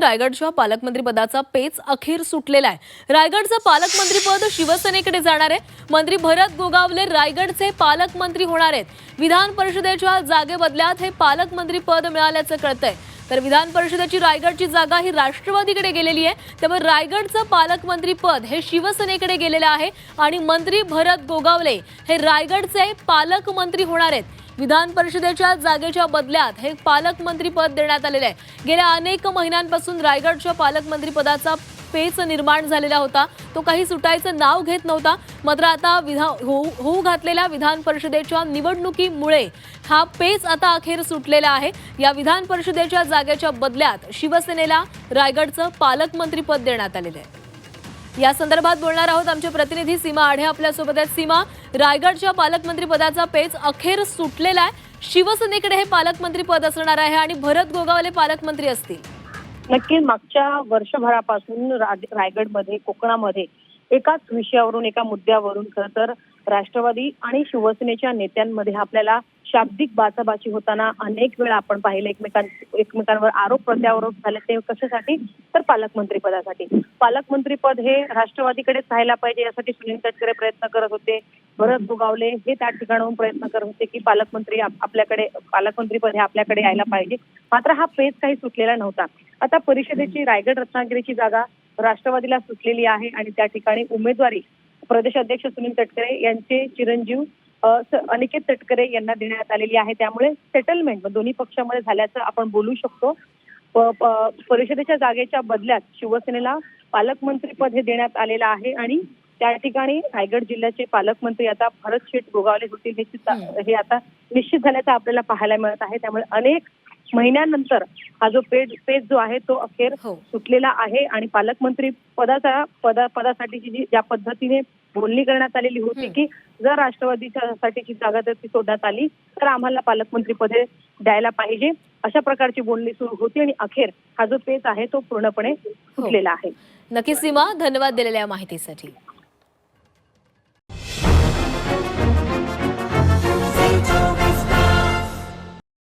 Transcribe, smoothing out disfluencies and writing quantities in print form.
रायगडच्या पालकमंत्रीपदाचा पेच अखेर सुटलेला आहे। रायगडचं पालकमंत्रीपद शिवसेनेकडे जाणार आहे। मंत्री भरत गोगावले रायगडचे पालकमंत्री होणार आहेत। विधान परिषदेच्या जागेबदल्यात हे पालकमंत्रीपद मिळाल्याचं कळतंय। तर विधान परिषदेची रायगडची जागा ही राष्ट्रवादीकडे गेलेली आहे, त्यामुळे रायगडचं पालकमंत्रीपद हे शिवसेनेकडे गेलेलं आहे आणि मंत्री भरत गोगावले हे रायगडचे पालकमंत्री होणार आहेत। विधान परिषदेच्या जागेच्या बदल्यात हे पालकमंत्रीपद देण्यात आलेले आहे। गेल्या अनेक महिन्यांपासून रायगडच्या पालकमंत्रीपदाचा पेच निर्माण झालेला होता, तो काही सुटायचं नाव घेत नव्हता। मात्र आता होऊ घातलेल्या विधान परिषदेच्या निवडणुकीमुळे हा पेच आता अखेर सुटलेला आहे। या विधान परिषदेच्या जागेच्या बदल्यात शिवसेनेला रायगडचं पालकमंत्रीपद देण्यात आलेलं आहे। या संदर्भात बोलणार आहोत आमचे प्रतिनिधी सीमा आढे आपल्या सोबत आहेत। सीमा, रायगडच्या पालकमंत्री पदाचा पेच अखेर सुटलेला आहे। शिवसेनेकडे हे पालकमंत्री पद असणार आहे आणि भरत गोगावले पालकमंत्री असतील। नक्की मागच्या वर्षभरापासून रायगडमध्ये कोकणामध्ये एकाच विषयावरून एका मुद्द्यावरून खरं तर राष्ट्रवादी आणि शिवसेनेच्या नेत्यांमध्ये आपल्याला शाब्दिक बाचाबाची होताना अनेक वेळा आपण पाहिले। एकमेकांवर आरोप प्रत्यारोप झाले, ते कशासाठी तर पालकमंत्री पदासाठी। पालकमंत्री पद हे राष्ट्रवादीकडेच राहायला पाहिजे यासाठी सुनील तटकरे प्रयत्न करत होते। भरत गोगावले हे त्या ठिकाणाहून प्रयत्न करत होते की पालकमंत्री पद हे आपल्याकडे यायला पाहिजे। मात्र हा पेच काही सुटलेला नव्हता। आता परिषदेची रायगड रत्नागिरीची जागा राष्ट्रवादीला सुटलेली आहे आणि त्या ठिकाणी उमेदवारी प्रदेशाध्यक्ष सुनील तटकरे यांचे चिरंजीव अनिकेत तटकरे यांना देण्यात आलेली आहे। त्यामुळे सेटलमेंट दोन्ही पक्षांमध्ये झाल्याचं आपण बोलू शकतो। परिषदेच्या जागेच्या बदल्यात शिवसेनेला पालकमंत्री पद हे देण्यात आलेलं आहे आणि त्या ठिकाणी रायगड जिल्ह्याचे पालकमंत्री आता भरत शेठ गोगावले होतील हे आता निश्चित झाल्याचं आपल्याला पाहायला मिळत आहे। त्यामुळे अनेक महिन्यानंतर हा जो पेच जो आहे तो अखेर सुटलेला आहे आणि पालकमंत्री पदासाठीची ज्या पद्धतीने बोलणी करण्यात आलेली होती की जर राष्ट्रवादीच्या साठीची जागा जर ती सोडण्यात आली तर आम्हाला पालकमंत्री पदे द्यायला पाहिजे, अशा प्रकारची बोलणी सुरू होती आणि अखेर हा जो पेच आहे तो पूर्णपणे सुटलेला आहे। नक्की सीमा, धन्यवाद दिलेल्या माहितीसाठी।